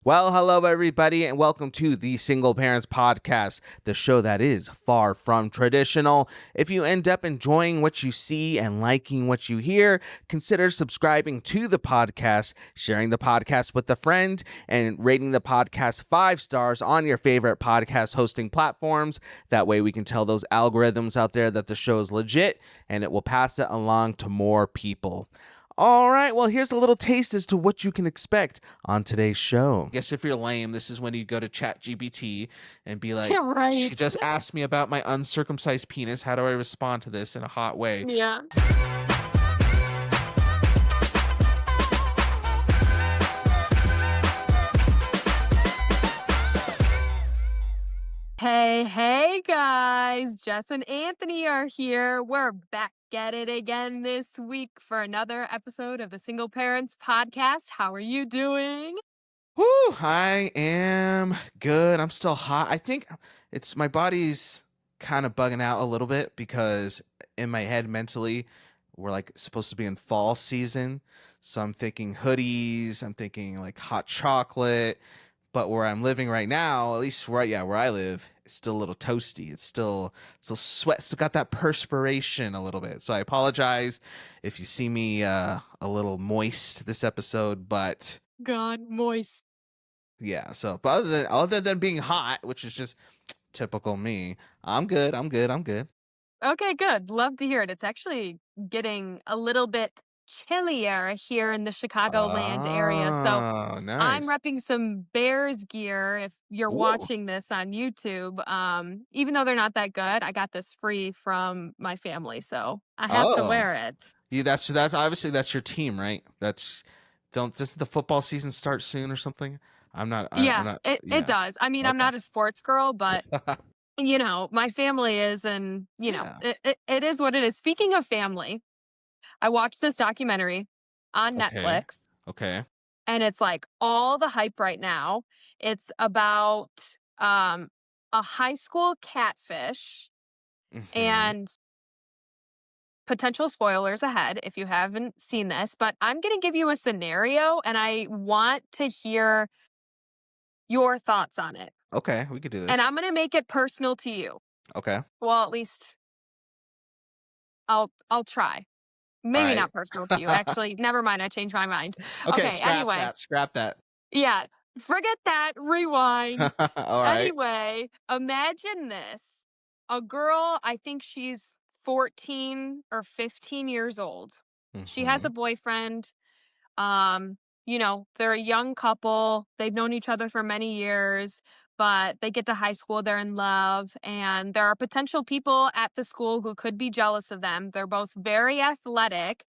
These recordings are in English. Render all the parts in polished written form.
Well, hello, everybody, and welcome to the Single Parents Podcast, the show that is far from traditional. If you end up enjoying what you see and liking what you hear, consider subscribing to the podcast, sharing the podcast with a friend, and rating the podcast 5 stars on your favorite podcast hosting platforms. That way, we can tell those algorithms out there that the show is legit, and it will pass it along to more people. All right, well, here's a little taste as to what you can expect on today's show. I guess if you're lame, this is when you go to Chat GPT and be like, Right. she just asked me about my uncircumcised penis. How do I respond to this in a hot way? Yeah. Hey guys, Jess and Anthony are here. We're back at it again this week for another episode of the Single Parents Podcast. How are you doing? Whew, I am good. I'm still hot. I think it's my body's kind of bugging out a little bit because in my head mentally, we're like supposed to be in fall season. So I'm thinking hoodies, I'm thinking like hot chocolate. But where I'm living right now, at least where I live, it's still a little toasty. It's still sweat, still got that perspiration a little bit. So I apologize if you see me a little moist this episode, but God, moist. yeah. So, but other than being hot, which is just typical me, I'm good. I'm good. I'm good. Okay, good. Love to hear it. It's actually getting a little bit chillier here in the Chicagoland area. So Oh, I'm nice. repping some Bears gear if you're Ooh. watching this on YouTube. Even though they're not that good, I got this free from my family, so I have to Oh, wear it. that's obviously that's your team, right? That's don't does the football season start soon or something? I'm Yeah, not. it Yeah. does. I mean, I'm Okay. not a sports girl, but my family is, and Yeah. it is what it is. Speaking of family, I watched this documentary on Okay. Netflix, Okay. and it's like all the hype right now. It's about um a high school catfish. Mm-hmm. And potential spoilers ahead if you haven't seen this, but I'm going to give you a scenario and I want to hear your thoughts on it. Okay, we could do And this. I'm going to make it personal to you. Okay. Well, at least I'll try. All Maybe right. not personal to you. Actually, never mind. I changed my mind. Okay, Okay, scrap anyway. that. Scrap that. Yeah, forget that. Rewind. All right. Anyway, imagine this. A girl, I think she's 14 or 15 years old. She has Mm-hmm. a boyfriend. They're a young couple. They've known each other for many years, but they get to high school, they're in love, and there are potential people at the school who could be jealous of them. They're both very athletic,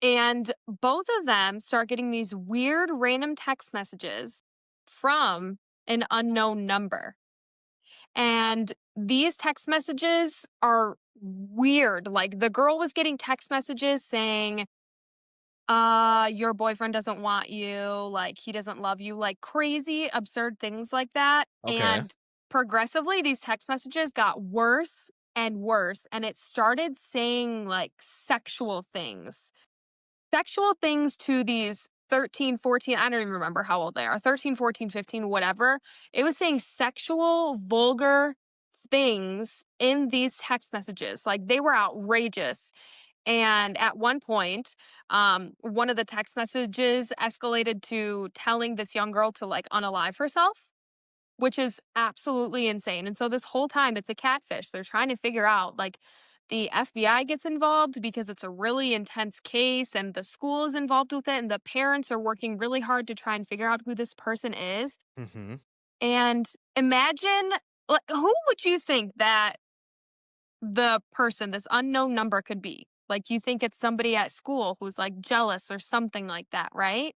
and both of them start getting these weird random text messages from an unknown number. And these text messages are weird. Like the girl was getting text messages saying, your boyfriend doesn't want you, like he doesn't love you, like crazy, absurd things like that. Okay. And progressively, these text messages got worse and worse. And it started saying like sexual things to these 13, 14, I don't even remember how old they are, 13, 14, 15, whatever. It was saying sexual, vulgar things in these text messages. Like they were outrageous. And at one point, one of the text messages escalated to telling this young girl to like unalive herself, which is absolutely insane. And so this whole time it's a catfish. They're trying to figure out like the FBI gets involved because it's a really intense case and the school is involved with it and the parents are working really hard to try and figure out who this person is. Mm-hmm. And imagine like who would you think that the person, this unknown number could be? Like you think it's somebody at school who's like jealous or something like that, right?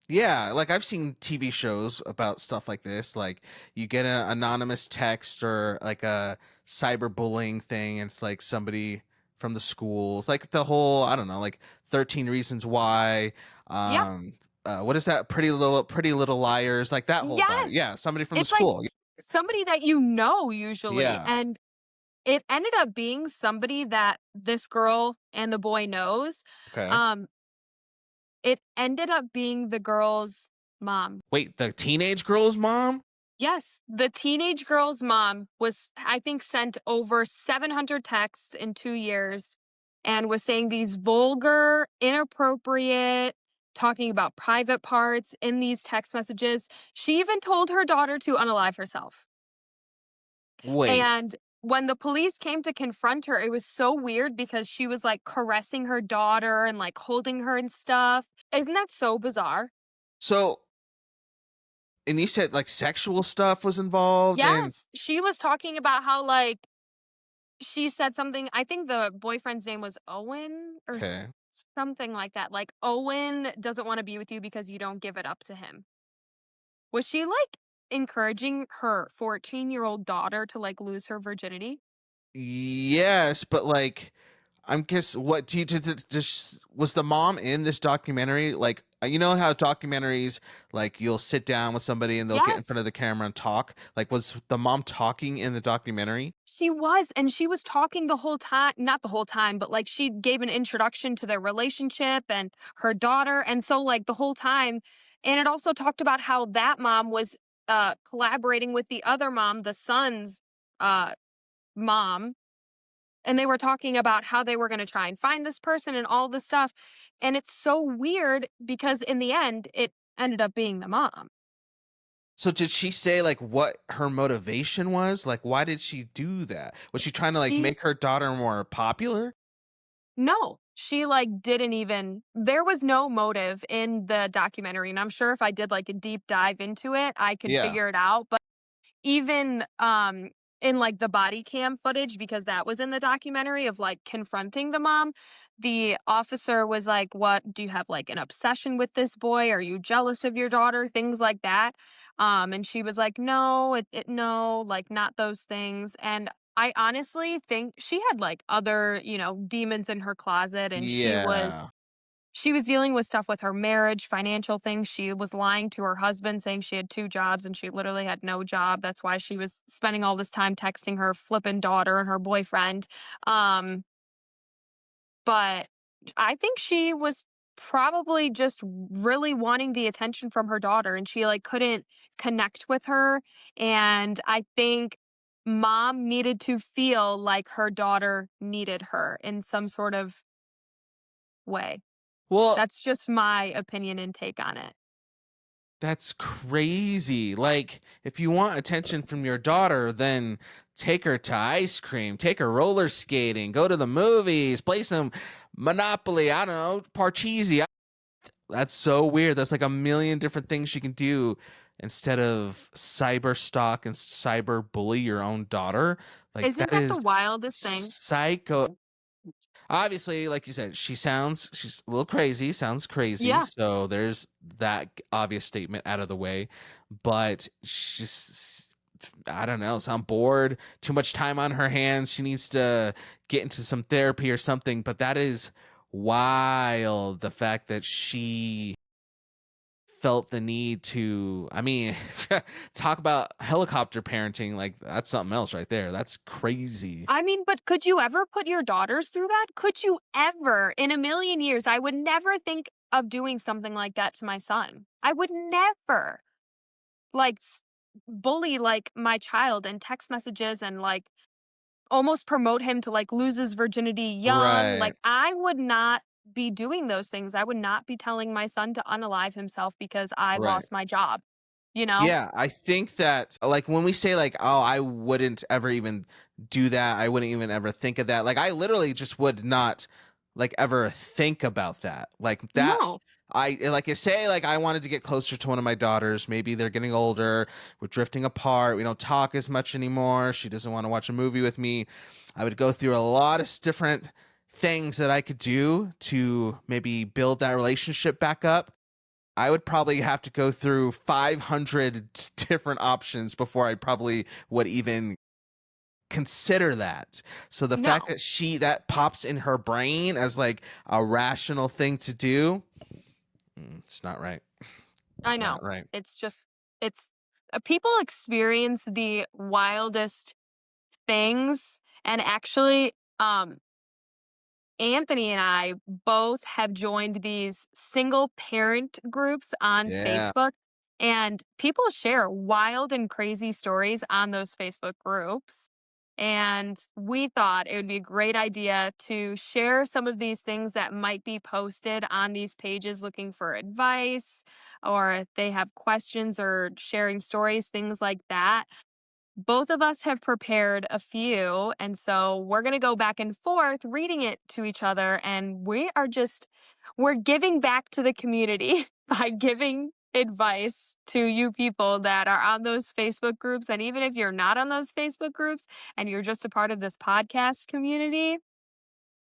Yeah, like I've seen TV shows about stuff like this. Like you get an anonymous text or like a cyberbullying thing. And it's like somebody from the school. It's like the whole, I don't know, like 13 Reasons Why. Yep. Um, what is that? Pretty Little Liars. Like that whole vibe. Yes. Yeah, somebody from the It's like school. somebody that you know usually. Yeah. And it ended up being somebody that this girl and the boy knows. Okay. Um, it ended up being the girl's mom. Wait, the teenage girl's mom? Yes, the teenage girl's mom was, I think, sent over 700 texts in 2 years and was saying these vulgar, inappropriate, talking about private parts in these text messages. She even told her daughter to unalive herself. Wait. And when the police came to confront her, it was so weird because she was, like, caressing her daughter and, like, holding her and stuff. Isn't that so bizarre? So, and you said like sexual stuff was involved and Yes, she was talking about how, like, she said something, I think the boyfriend's name was Owen or okay. something like that, like, "Owen doesn't wanna be with you because you don't give it up to him." Was she, like, encouraging her 14-year-old daughter to, like, lose her virginity? Yes, but like I'm guess what do you just was the mom in this documentary? Like you know how documentaries like you'll sit down with somebody and they'll get in Yes. front of the camera and talk? Like was the mom talking in the documentary? She was, and she was talking the whole time, not the whole time, but, like, she gave an introduction to their relationship and her daughter, and so, like, the whole time, and it also talked about how that mom was, collaborating with the other mom, the son's, uh, mom, and they were talking about how they were gonna try and find this person and all this stuff, and it's so weird because in the end, it ended up being the mom. So did she say like what her motivation was? Like why did she do that? Was she trying to like She make her daughter more popular? No, she, like, didn't even there was no motive in the documentary, and I'm sure if I did, like, a deep dive into it, I could Yeah. figure it out, but even, in, like, the body cam footage, because that was in the documentary of, like, confronting the mom, the officer was like, "What do you have, like, an obsession with this boy? Are you jealous of your daughter?" Things like that, and she was like, "No, no, like, not those things," and I honestly think she had, like, other, demons in her closet, and Yeah. she was dealing with stuff with her marriage, financial things. She was lying to her husband, saying she had 2 jobs, and she literally had no job. That's why she was spending all this time texting her flippin' daughter and her boyfriend. Um, but I think she was probably just really wanting the attention from her daughter, and she, like, couldn't connect with her, and I think mom needed to feel like her daughter needed her in some sort of way. Well, That's just my opinion and take on it. that's crazy. Like, if you want attention from your daughter, then take her to ice cream, take her roller skating, go to the movies, play some Monopoly, I don't know, Parcheesi. That's so weird. That's like a million different things you can do instead of cyber stalk and cyber bully your own daughter. Like, Isn't that that the is wildest thing? psycho. Obviously, like you said, she's a little crazy, sounds crazy. Yeah. So there's that obvious statement out of the way. But I don't know, sound bored, too much time on her hands. She needs to get into some therapy or something. But that is wild. The fact that she felt the need to, I mean, talk about helicopter parenting. Like, that's something else right there. That's crazy. I mean, but could you ever put your daughters through that? Could you ever in a million years? I would never think of doing something like that to my son. I would never, like, bully, like, my child in text messages and, like, almost promote him to, like, lose his virginity young. Right. Like, I would not be doing those things. I would not be telling my son to unalive himself because I Right. lost my job, you know? Yeah, I think that like when we say like, oh, I wouldn't ever even do that. I wouldn't even ever think of that. Like I literally just would not like ever think about that. Like that No. I like I say like I wanted to get closer to one of my daughters. Maybe they're getting older. We're drifting apart. We don't talk as much anymore. She doesn't want to watch a movie with me. I would go through a lot of different things that I could do to maybe build that relationship back up. I would probably have to go through 500 different options before I probably would even consider that. So the fact No. that that pops in her brain as like a rational thing to do, it's not right. I It's know. not right. It's just it's people experience the wildest things, and actually, Anthony and I both have joined these single parent groups on Yeah. Facebook. And people share wild and crazy stories on those Facebook groups. And we thought it would be a great idea to share some of these things that might be posted on these pages looking for advice, or if they have questions or sharing stories, things like that. Both of us have prepared a few, and so we're going to go back and forth reading it to each other, and we're giving back to the community by giving advice to you people that are on those Facebook groups. And even if you're not on those Facebook groups and you're just a part of this podcast community,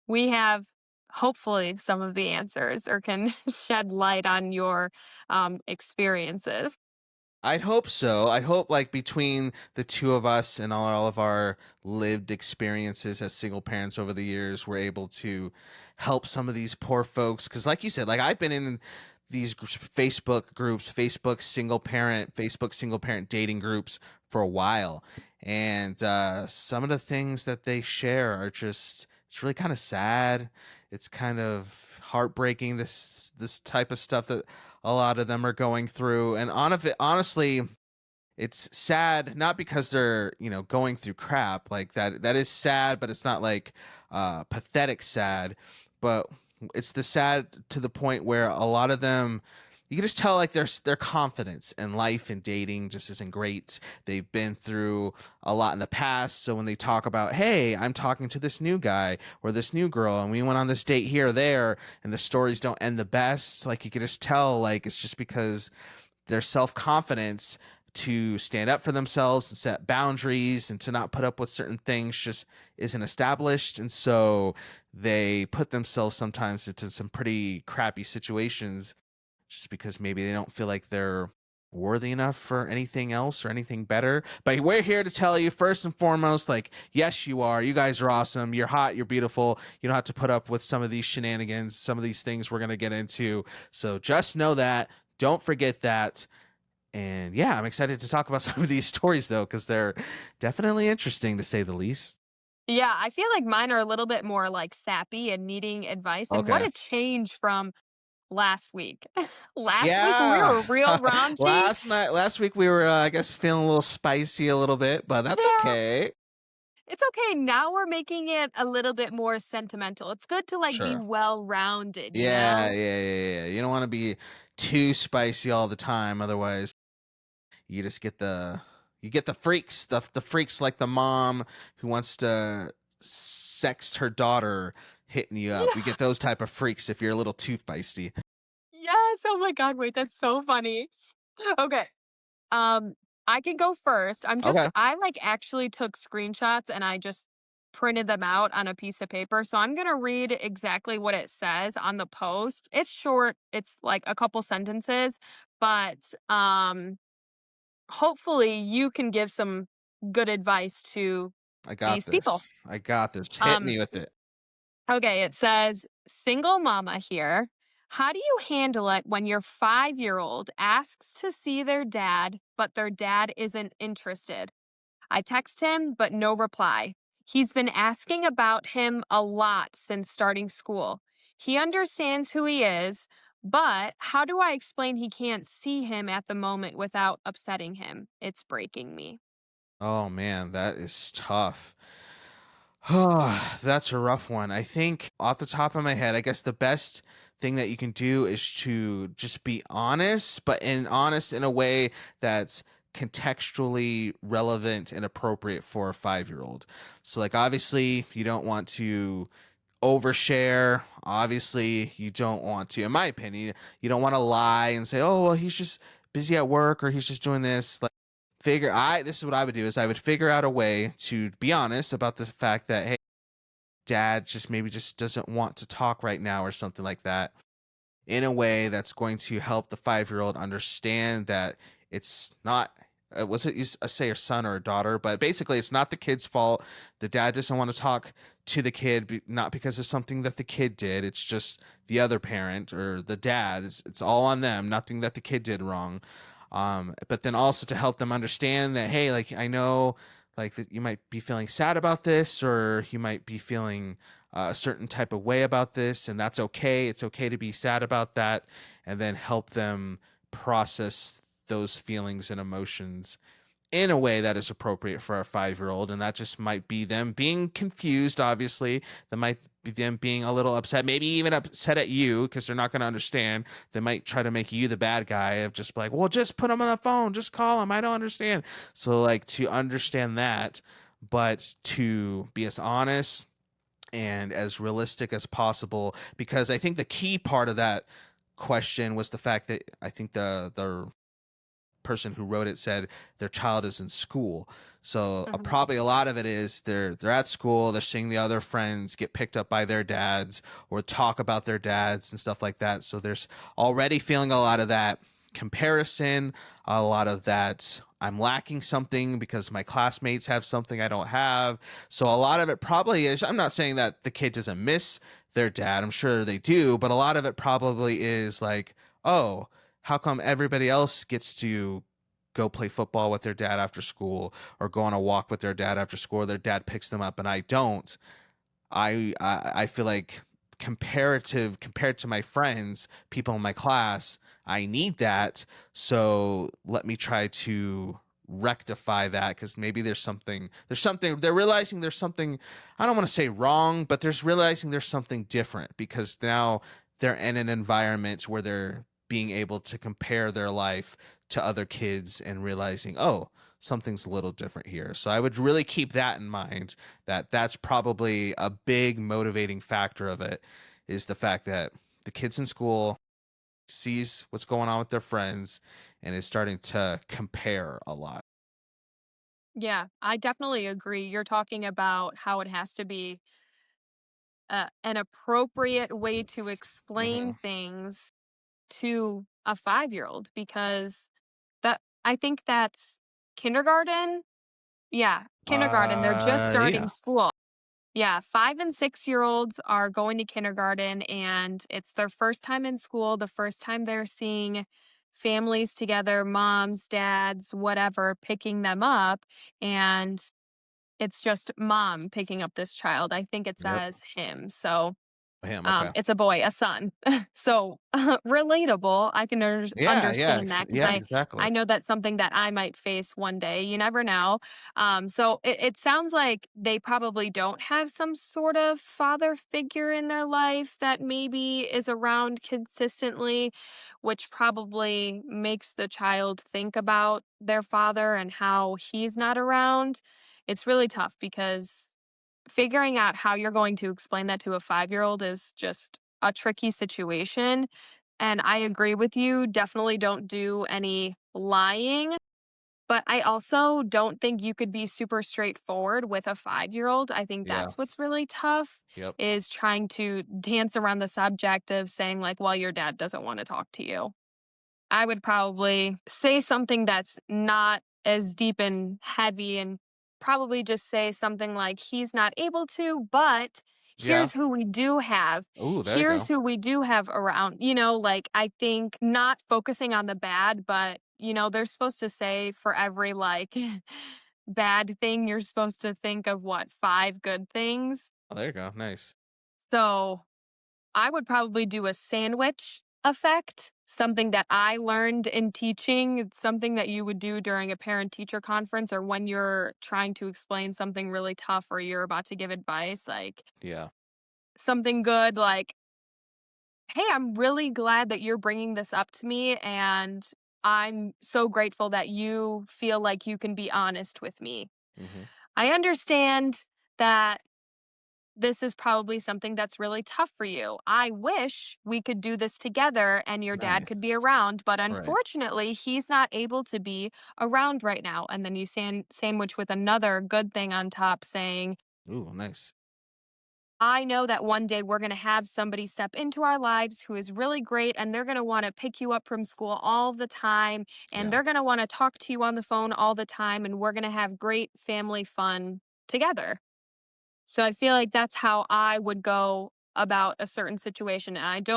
we have hopefully some of the answers or can shed light on your experiences. I'd hope so. I hope like between the two of us and all of our lived experiences as single parents over the years, we're able to help some of these poor folks. Cause like you said, like I've been in these Facebook groups, Facebook single parent dating groups for a while. And some of the things that they share are just, it's really kind of sad. It's kind of heartbreaking, this type of stuff that a lot of them are going through. And honestly, it's sad not because they're, going through crap like that. That is sad, but it's not like pathetic sad. But it's the sad to the point where a lot of them, you can just tell like their confidence in life and dating just isn't great. They've been through a lot in the past. So when they talk about, hey, I'm talking to this new guy or this new girl and we went on this date here or there, and the stories don't end the best, like you can just tell like it's just because their self-confidence to stand up for themselves and set boundaries and to not put up with certain things just isn't established. And so they put themselves sometimes into some pretty crappy situations just because maybe they don't feel like they're worthy enough for anything else or anything better. But we're here to tell you first and foremost, like, yes, you are. You guys are awesome. You're hot. You're beautiful. You don't have to put up with some of these shenanigans, some of these things we're going to get into. So just know that. Don't forget that. And yeah, I'm excited to talk about some of these stories though, because they're definitely interesting to say the least. Yeah, I feel like mine are a little bit more like sappy and needing advice. And what Okay. a change from last week. Last week we Yeah. were real raunchy. Last week we were, I guess, feeling a little spicy a little bit, but that's Yeah, okay. it's okay. Now we're making it a little bit more sentimental. It's good to like be Sure. well rounded, you Yeah, know? yeah, yeah, yeah. You don't want to be too spicy all the time, otherwise you just get the freaks, the freaks like the mom who wants to sext her daughter hitting you up. You Yeah. get those type of freaks if you're a little too feisty. Yes. Oh my God. Wait, that's so funny. Okay. Um, I can go first. Okay. I like actually took screenshots and I just printed them out on a piece of paper. So I'm going to read exactly what it says on the post. It's short. It's like a couple sentences, but hopefully you can give some good advice to I got these people. this. I got this. Hit Um me with it. okay, it says single mama here. How do you handle it when your 5-year-old asks to see their dad, but their dad isn't interested? I text him, but no reply. He's been asking about him a lot since starting school. He understands who he is, but how do I explain he can't see him at the moment without upsetting him? It's breaking me. Oh man, that is tough. That's a rough one. I think off the top of my head, I guess the best thing that you can do is to just be honest, but honest in a way that's contextually relevant and appropriate for a 5-year old. So like obviously you don't want to overshare. Obviously you don't want to, in my opinion, you don't want to lie and say, "Oh, well, he's just busy at work or he's just doing this." Like this is what I would do is I would figure out a way to be honest about the fact that hey, dad just maybe just doesn't want to talk right now or something like that in a way that's going to help the 5-year-old understand that it's not was it say a son or a daughter, but basically it's not the kid's fault. The dad doesn't want to talk to the kid not because of something that the kid did. It's just the other parent or the dad. It's all on them, nothing that the kid did wrong. But then also to help them understand that hey, like I know like that you might be feeling sad about this or you might be feeling a certain type of way about this, and that's okay. It's okay to be sad about that, and then help them process those feelings and emotions in a way that is appropriate for our 5-year-old. And that just might be them being confused, obviously. That might be them being a little upset, maybe even upset at you because they're not going to understand. They might try to make you the bad guy of just like, well, just put them on the phone, just call them. I don't understand. So, like, to understand that, but to be as honest and as realistic as possible, because I think the key part of that question was the fact that I think the person who wrote it said their child is in school. So Mhm. probably a lot of it is they're at school, they're seeing the other friends get picked up by their dads or talk about their dads and stuff like that. So there's already feeling a lot of that comparison, a lot of that I'm lacking something because my classmates have something I don't have. So a lot of it probably is, I'm not saying that the kid doesn't miss their dad. I'm sure they do, but a lot of it probably is like, oh, how come everybody else gets to go play football with their dad after school or go on a walk with their dad after school, or their dad picks them up and I don't? I feel like compared to my friends, people in my class, I need that. So let me try to rectify that, because maybe there's something they're realizing, there's something, I don't want to say wrong, but there's realizing there's something different because now they're in an environment where they're being able to compare their life to other kids and realizing, oh, something's a little different here. So I would really keep that in mind, that that's probably a big motivating factor of it, is the fact that the kids in school sees what's going on with their friends and is starting to compare a lot. Yeah, I definitely agree. You're talking about how it has to be an appropriate way to explain Hmm. things to a 5-year-old because that I think that's kindergarten. Yeah, kindergarten. They're just Yeah. starting school. Yeah, 5 and 6-year-olds are going to kindergarten and it's their first time in school, the first time they're seeing families together, moms, dads, whatever, picking them up. And it's just mom picking up this child. I think it Yep. says him. So Him. Okay. it's a boy, a son. So, relatable. I can Yeah. Yeah. understand that because Yeah. Exactly. I know that's something that I might face one day. You never know. So it sounds like they probably don't have some sort of father figure in their life that maybe is around consistently, which probably makes the child think about their father and how he's not around. It's really tough because figuring out how you're going to explain that to a 5-year-old is just a tricky situation, and I agree with you, definitely don't do any lying, but I also don't think you could be super straightforward with a 5-year-old. I think Yeah. that's what's really tough, Yep. is trying to dance around the subject of saying like, "Well, your dad doesn't wanna talk to you." I would probably say something that's not as deep and heavy and probably just say something like, he's not able to, but Yeah. here's who we do have. Ooh, there you Here's go. who we do have around. Like, I think not focusing on the bad, but, they're supposed to say for every like bad thing, you're supposed to think of what, 5 good things. Oh, there you go. Nice. So I would probably do a sandwich effect, something that I learned in teaching. It's something that you would do during a parent teacher conference or when you're trying to explain something really tough or you're about to give advice, like Yeah. something good, like, hey, I'm really glad that you're bringing this up to me. And I'm so grateful that you feel like you can be honest with me. Hmm. I understand that this is probably something that's really tough for you. I wish we could do this together and your dad could be Nice. around, but Right. unfortunately, he's not able to be around right now. And then you sandwich with another good thing on top saying, Ooh, nice. I know that one day we're going to have somebody step into our lives who is really great and they're going to want to pick you up from school all the time and Yeah. they're going to want to talk to you on the phone all the time and we're going to have great family fun together. So I feel like that's how I would go about a certain situation. And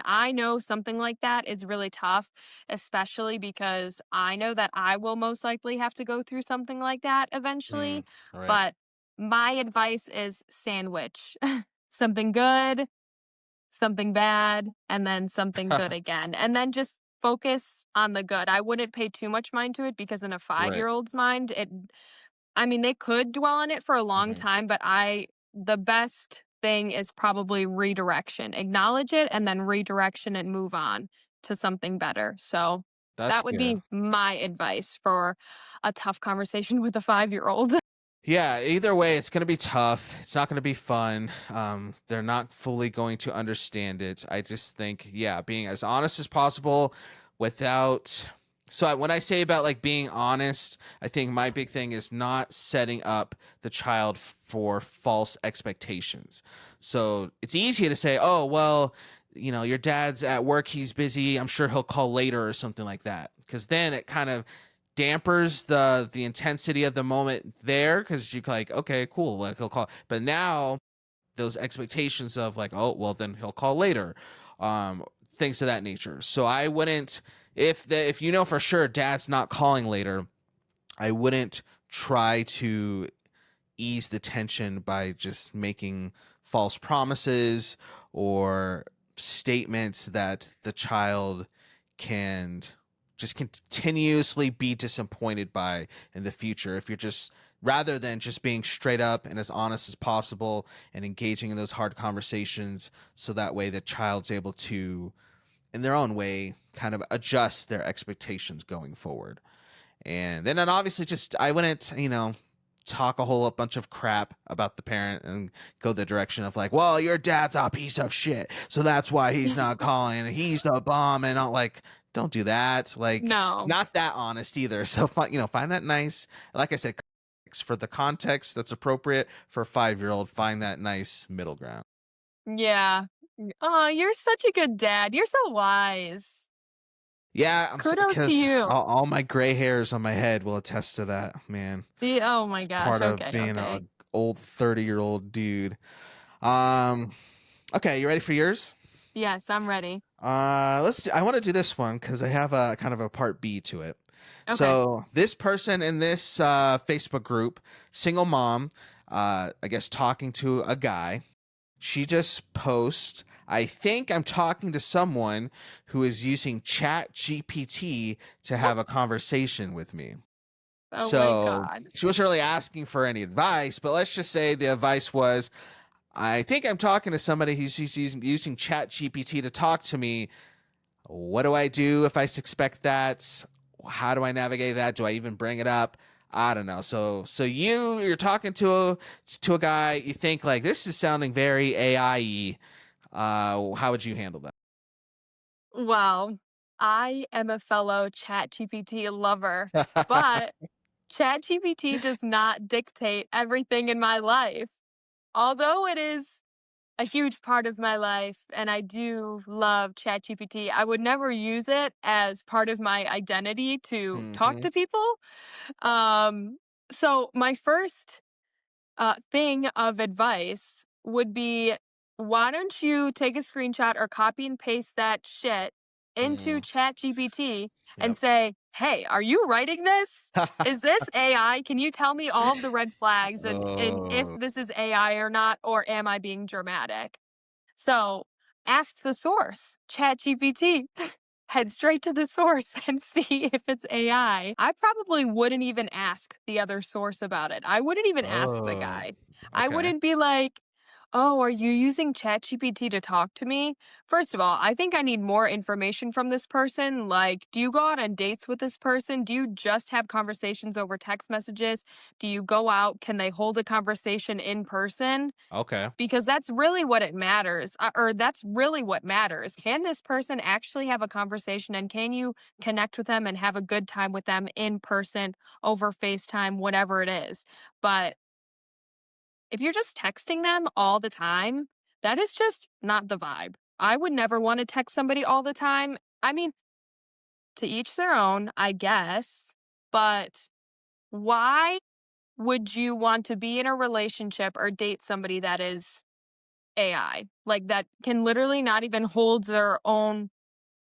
I know something like that is really tough, especially because I know that I will most likely have to go through something like that eventually. Mm, right. But my advice is sandwich something good, something bad, and then something good again. And then just focus on the good. I wouldn't pay too much mind to it because in a Right. five-year-old's mind, I mean, they could dwell on it for a long Mhm. time, but the best thing is probably redirection. Acknowledge it and then redirection and move on to something better. So That's that would good. be my advice for a tough conversation with a 5-year-old. Yeah, either way, it's going to be tough. It's not going to be fun. They're not fully going to understand it. I just think, yeah, being as honest as possible without. When I say about like being honest, I think my big thing is not setting up the child for false expectations. So it's easy to say, oh, well, your dad's at work, he's busy. I'm sure he'll call later or something like that. Because then it kind of dampers the intensity of the moment there because you're like, okay, cool, like he'll call. But now those expectations of like, oh, well, then he'll call later, things of that nature. So I wouldn't, if for sure dad's not calling later, I wouldn't try to ease the tension by just making false promises or statements that the child can just continuously be disappointed by in the future. If you're just rather than just being straight up and as honest as possible and engaging in those hard conversations so that way the child's able to in their own way kind of adjust their expectations going forward. And then obviously just I wouldn't, talk a whole bunch of crap about the parent and go the direction of like, well, your dad's a piece of shit, so that's why he's not calling. He's the bomb, and not like, don't do that. Like, No. not that honest either. So, find that nice. Like I said, for the context that's appropriate for a 5-year-old, find that nice middle ground. Yeah. Oh, you're such a good dad. You're so wise. Yeah, Kudos to because you. all my gray hairs on my head will attest to that, man. Oh my It's gosh. part of Okay, being a okay. old 30-year-old dude. Um, okay, you ready for yours? Yes, I'm ready. Let's see. I want to do this one because I have a kind of a part B to it. Okay. So this person in this Facebook group, single mom, I guess talking to a guy, she just posts, I think I'm talking to someone who is using Chat GPT to have a conversation with me. Oh my So god. she wasn't really asking for any advice, but let's just say the advice was, I think I'm talking to somebody who's using Chat GPT to talk to me. What do I do if I suspect that? How do I navigate that? Do I even bring it up? I don't know. So you're talking to a guy. You think like this is sounding very AI-y. How would you handle Well, I am a fellow ChatGPT lover, that? but ChatGPT does not dictate everything in my life. Although it is a huge part of my life and I do love ChatGPT, I would never use it as part of my identity to talk Hmm. to people. Um, so my first thing of advice would be, why don't you take a screenshot or copy and paste that shit into Mm, ChatGPT and yep. say, "Hey, are you writing this? Is this AI? Can you tell me all of the red flags and if Oh. this is AI or not, or am I being dramatic?" So ask the source, ChatGPT. Head straight to the source and see if it's AI. I probably wouldn't even ask the other source about it. I wouldn't even ask the Oh. guy. I Okay. wouldn't be like, "Oh, are you using ChatGPT to talk to me?" First of all, I think I need more information from this person. Like, do you go out on dates with this person? Do you just have conversations over text messages? Do you go out? Can they hold a conversation in person? Okay. Because that's really what it matters, or that's really what matters. Can this person actually have a conversation and can you connect with them and have a good time with them in person, over FaceTime, whatever it is? But if you're just texting them all the time, that is just not the vibe. I would never want to text somebody all the time. I mean, to each their own, I guess. But why would you want to be in a relationship or date somebody that is AI, like, that can literally not even hold their own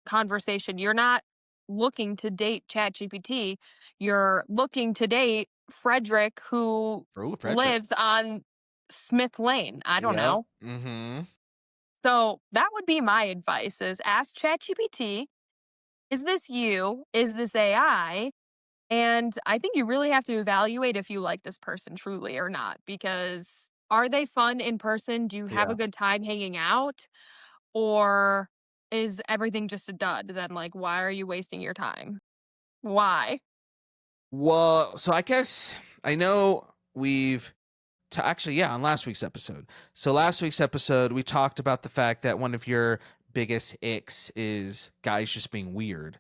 conversation? You're not looking to date ChatGPT. You're looking to date Frederick, who Ooh, Frederick. lives on Smith Lane. I don't Yep. know. Mm-hmm. So that would be my advice, is ask ChatGPT Is this you? Is this AI? And I think you really have to evaluate if you like this person truly or not, because are they fun in person? Do you have a Yeah. good time hanging out? Or is everything just a dud? Then, like, why are you wasting your time? Why? Well, so I guess I know we've to actually, yeah, on last week's episode. So last week's episode, we talked about the fact that one of your biggest icks is guys just being weird.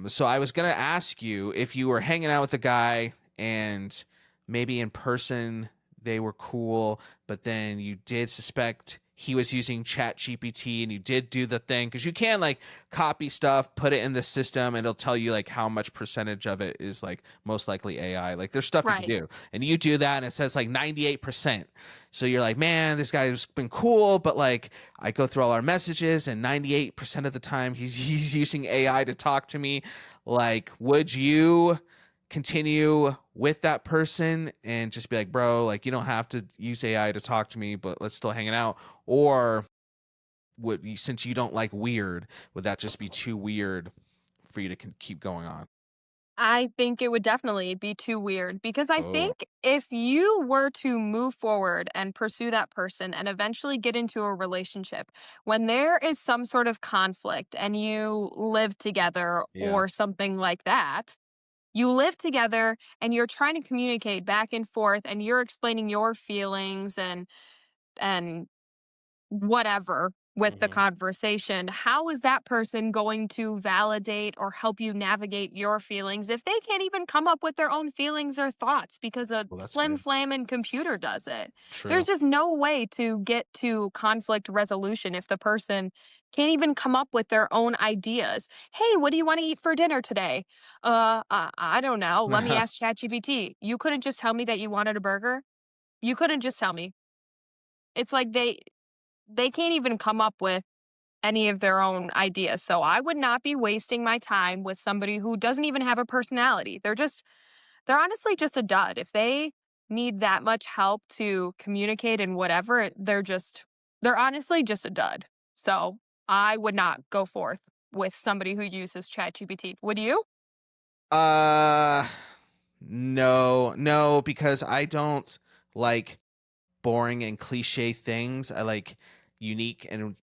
So I was gonna ask you if you were hanging out with a guy and maybe in person they were cool, but then you did suspect he was using Chat GPT and you did do the thing because you can like copy stuff, put it in the system, and it'll tell you like how much percentage of it is like most likely AI. Like there's stuff you can Right. do, and you do that, and it says like 98%. So you're like, man, this guy's been cool, but like I go through all our messages, and 98% of the time he's using AI to talk to me. Like, would you continue with that person and just be like, bro, like you don't have to use AI to talk to me, but let's still hang it out? Or would you, since you don't like weird, would that just be too weird for you to keep going on? I think it would definitely be too weird because I Oh, think if you were to move forward and pursue that person and eventually get into a relationship, when there is some sort of conflict and you live together yeah. or something like that, you live together and you're trying to communicate back and forth and you're explaining your feelings and whatever with the Hmm. conversation, how is that person going to validate or help you navigate your feelings if they can't even come up with their own feelings or thoughts because a Well, that's flim good. flam computer does it? There's True. just no way to get to conflict resolution if the person can't even come up with their own ideas. Hey, what do you want to eat for dinner today? I don't know. Let me ask ChatGPT. You couldn't just tell me that you wanted a burger? You couldn't just tell me. It's like they can't even come up with any of their own ideas. So I would not be wasting my time with somebody who doesn't even have a personality. They're honestly just a dud. If they need that much help to communicate and whatever, they're honestly just a dud. So I would not go forth with somebody who uses ChatGPT. Would you? uh no, no, because I don't like boring and cliche things. I like unique and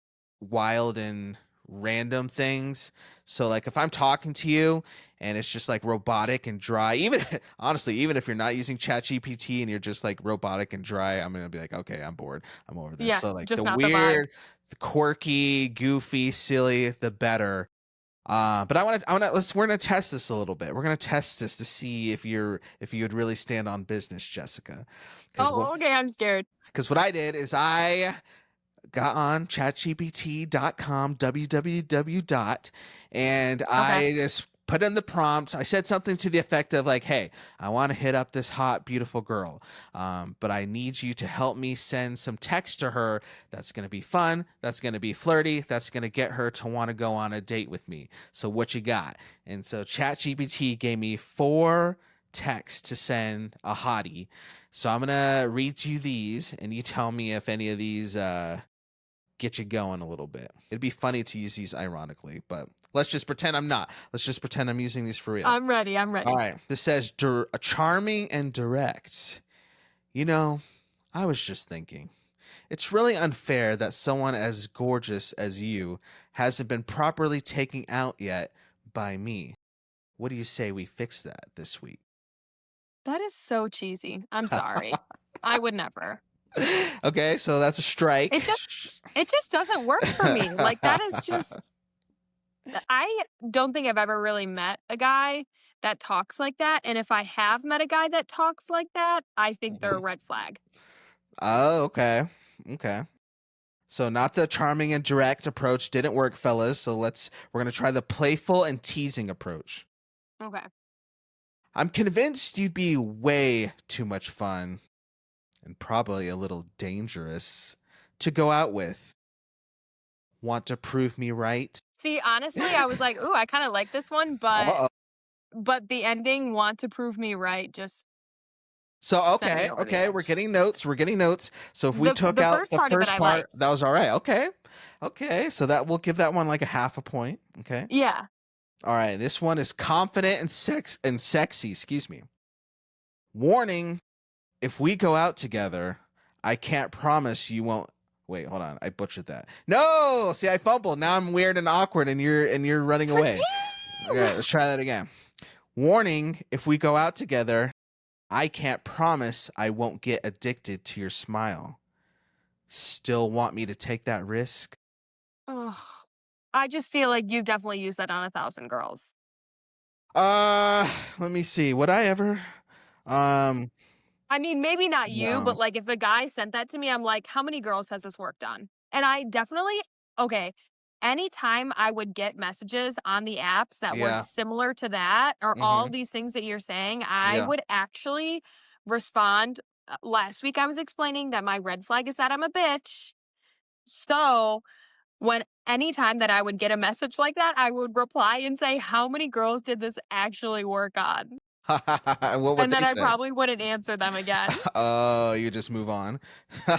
wild and random things. So like if I'm talking to you and it's just like robotic and dry, even honestly, even if you're not using Chat GPT and you're just like robotic and dry, I'm gonna be like, okay, I'm bored. I'm over this. Yeah, So like just the not the vibe. weird, the quirky, goofy, silly, the better. But we're gonna test this a little bit. We're gonna test this to see if you would really stand on business, Jessica. Because Oh, okay. I'm scared. what I did is I got on chatgpt.com, www dot, and Okay. I just put in the prompt. I said something to the effect of like, hey, I want to hit up this hot, beautiful girl, but I need you to help me send some text to her that's going to be fun, that's going to be flirty, that's going to get her to want to go on a date with me. So what you got? And so ChatGPT gave me 4 texts to send a hottie. So I'm gonna read you these, and you tell me if any of these get you going a little bit. It'd be funny to use these ironically, but let's just pretend I'm not. Let's just pretend I'm using these for real. I'm ready. I'm All ready. right. This says charming and direct. You know, I was just thinking. It's really unfair that someone as gorgeous as you hasn't been properly taken out yet by me. What do you say we fix that this week? That is so cheesy. I'm sorry. I would never. Okay, so that's a strike. It just it just doesn't work for me. Like, that is just I don't think I've ever really met a guy that talks like that, and if I have met a guy that talks like that, I think they're a Mhm. red flag. Oh, okay. Okay. So not the charming and direct approach didn't work, fellas. So we're gonna try the playful and teasing approach. Okay. I'm convinced you'd be way too much fun and probably a little dangerous to go out with. Want to prove me right? See, honestly, I was like, "Ooh, I kinda like this one," Uh-oh. but the ending, "Want to prove me right," just So sent me okay, over the okay, we're edge. getting notes. We're getting notes. So if we took The out first the part of it first I part, liked. that was all right. Okay, okay. So that we'll give that one like a half a point. Okay. Yeah. All right, this one is confident and sexy. Excuse me. Warning: if we go out together, I can't promise you won't. Wait, hold on. I butchered that. No, see, I fumbled. Now I'm weird and awkward, and you're running away. Okay, let's try that again. Warning: if we go out together, I can't promise I won't get addicted to your smile. Still want me to take that risk? Ugh. I just feel like you definitely use that on 1,000 girls. Uh, Let me see. Would I ever? Um, I mean, maybe not you, no. but like if a guy sent that to me, I'm like, how many girls has this worked on? And I definitely, okay, anytime I would get messages on the apps that were Yeah. similar to that or all Mm-hmm. these things that you're saying, I Yeah. would actually respond. Last week, I was explaining that my red flag is that I'm a bitch. So when anytime that I would get a message like that, I would reply and say, how many girls did this actually work on? What would And then they I say? probably wouldn't answer them again. Oh, you just move on.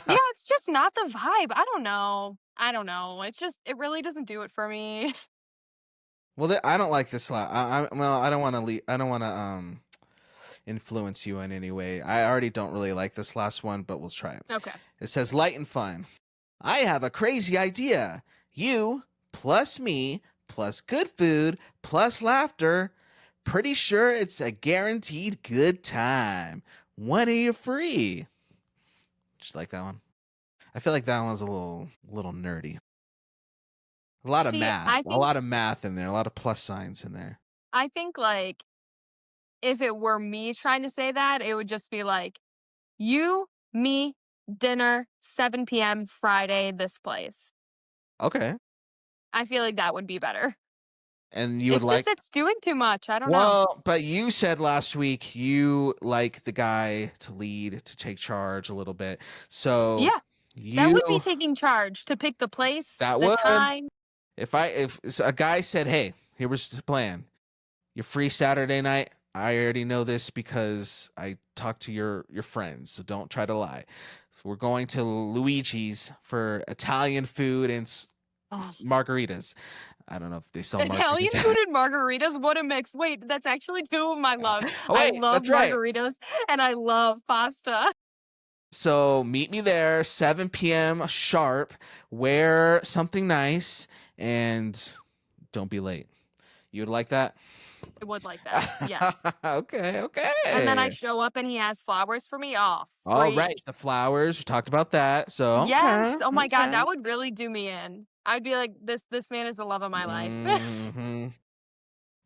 Yeah, it's just not the vibe. I don't know. I don't know. It's just it really doesn't do it for me. Well, I don't like this lot. Well, I don't want to I don't want to influence you in any way. I already don't really like this last one, but we'll try it. Okay. It says light and fun. I have a crazy idea. You plus me plus good food plus laughter. Pretty sure it's a guaranteed good time. When are you free? Just like that one. I feel like that one's a little nerdy. A lot of See, math. A lot of math in there. A lot of plus signs in there. I think like if it were me trying to say that, it would just be like you, me, dinner, 7 p.m. Friday, this place. Okay. I feel like that would be better. And you would It's just like. it's doing too much. I don't know. Well, but you said last week you like the guy to lead, to take charge a little bit. So Yeah, that you would be taking charge to pick the place, that the would time. if a guy said, "Hey, here was the plan. You're free Saturday night." I already know this because I talked to your friends, so don't try to lie. We're going to Luigi's for Italian food and Oh, margaritas. I don't know if they sell Italian margaritas. food and margaritas, what a mix. Wait, that's actually two of my loves. Oh I wait, love that's right. margaritas and I love pasta. So meet me there, 7 p.m. sharp. Wear something nice and don't be late. You would like that? I would like that. Yes. Okay, And then I okay. show up and he has flowers for me. Oh, All right, freak. the flowers. We talked about that. So Yes. okay, Oh my God, okay. that would really do me in. I'd be like, this man is the love of my life. Hmm.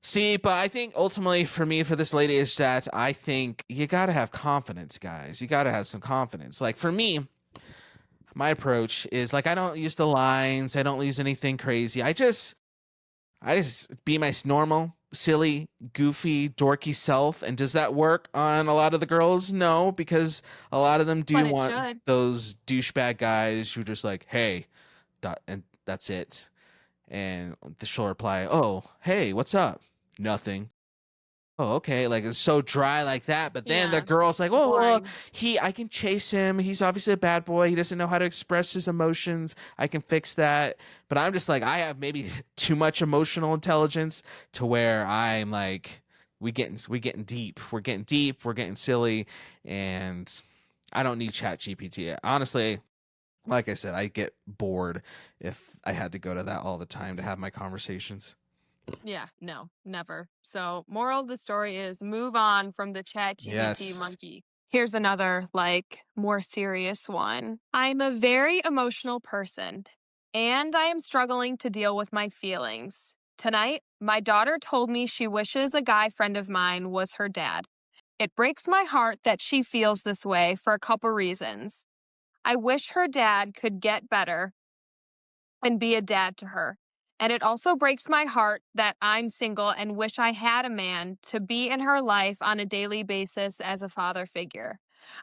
See, but I think ultimately for me, for this lady, is that I think you gotta have confidence, guys. You gotta have some confidence. Like for me, my approach is like I don't use the lines. I don't use anything crazy. I just be my normal, silly, goofy, dorky self. And does that work on a lot of the girls? No, because a lot of them But do it want should. those douchebag guys who just like, hey, and that's it. And she'll reply, oh, hey, what's up? Nothing. Oh, okay. Like it's so dry like that. But then the Yeah. girl's like, oh, well, Boring. I can chase him. He's obviously a bad boy. He doesn't know how to express his emotions. I can fix that. But I'm just like, I have maybe too much emotional intelligence to where I'm like, we getting deep. We're getting deep. We're getting silly. And I don't need Chat GPT. Honestly, like I said, I get bored if I had to go to that all the time to have my conversations. Yeah, no, never. So, moral of the story is move on from the chat GBT Yes. monkey. Here's another, like, more serious one. I'm a very emotional person, and I am struggling to deal with my feelings. Tonight, my daughter told me she wishes a guy friend of mine was her dad. It breaks my heart that she feels this way for a couple reasons. I wish her dad could get better and be a dad to her. And it also breaks my heart that I'm single and wish I had a man to be in her life on a daily basis as a father figure.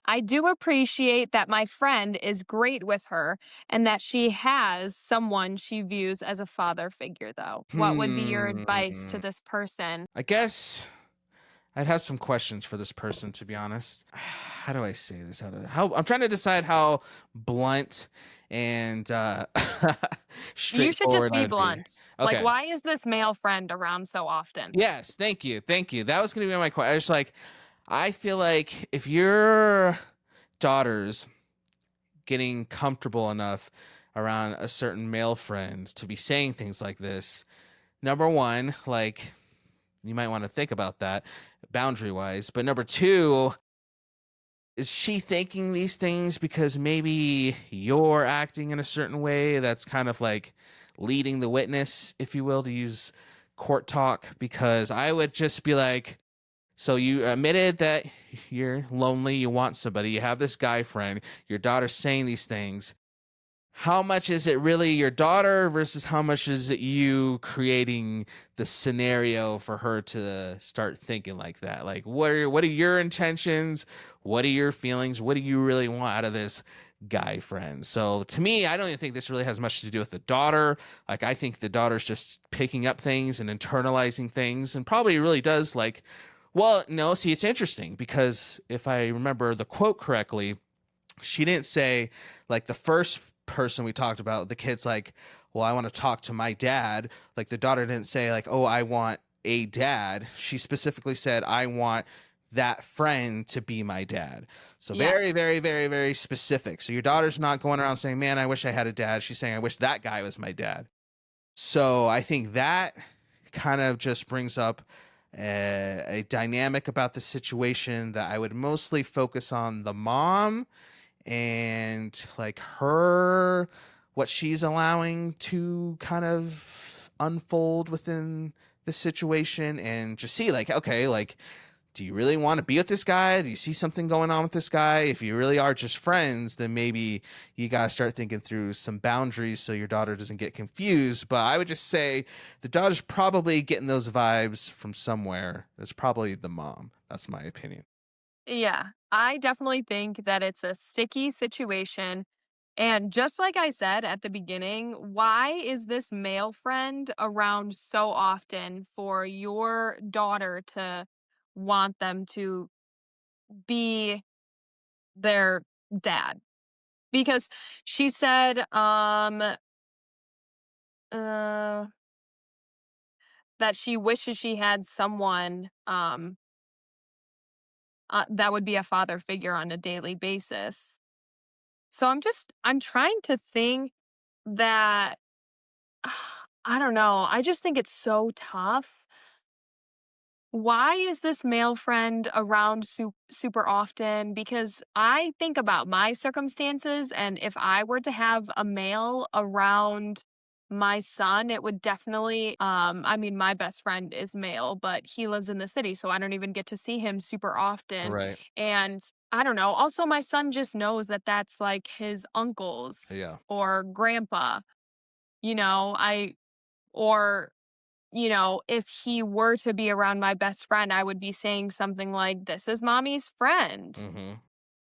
I do appreciate that my friend is great with her and that she has someone she views as a father figure, though. What would be your advice to Hmm. this person? I guess I'd have some questions for this person, to be honest. How do I say this? How I'm trying to decide how blunt and You should just straightforward I be would be. blunt. Like, Okay. why is this male friend around so often? Yes, thank you. Thank you. That was going to be my question. I was like, I feel like if your daughter's getting comfortable enough around a certain male friend to be saying things like this, number one, like you might want to think about that boundary wise. But number two, is she thinking these things because maybe you're acting in a certain way that's kind of like leading the witness, if you will, to use court talk? Because I would just be like, so you admitted that you're lonely, you want somebody, you have this guy friend, your daughter's saying these things. How much is it really your daughter versus how much is it you creating the scenario for her to start thinking like that? Like what are your intentions? What are your feelings? What do you really want out of this guy friend? So to me, I don't even think this really has much to do with the daughter. Like I think the daughter's just picking up things and internalizing things and probably really does like, well, no, see, it's interesting because if I remember the quote correctly, she didn't say like the first person we talked about, the kid's like, well, I want to talk to my dad. Like the daughter didn't say like, oh, I want a dad. She specifically said, I want that friend to be my dad. So very, Yes. very, very, very specific. So your daughter's not going around saying, man, I wish I had a dad. She's saying, I wish that guy was my dad. So I think that kind of just brings up a dynamic about the situation that I would mostly focus on the mom and like her, what she's allowing to kind of unfold within the situation, and just see like, okay, like, do you really want to be with this guy? Do you see something going on with this guy? If you really are just friends, then maybe you got to start thinking through some boundaries so your daughter doesn't get confused. But I would just say the daughter's probably getting those vibes from somewhere. It's probably the mom. That's my opinion. Yeah, I definitely think that it's a sticky situation. And just like I said at the beginning, why is this male friend around so often for your daughter to want them to be their dad? Because she said uh that she wishes she had someone that would be a father figure on a daily basis. So I'm trying to think that I don't know. I just think it's so tough. Why is this male friend around super often? Because I think about my circumstances, and if I were to have a male around my son, it would definitely, I mean, my best friend is male, but he lives in the city, so I don't even get to see him super often. Right. And I don't know. Also, my son just knows that that's like his uncles Yeah. or grandpa, you know, or if he were to be around my best friend, I would be saying something like, "This is mommy's friend." Mm-hmm.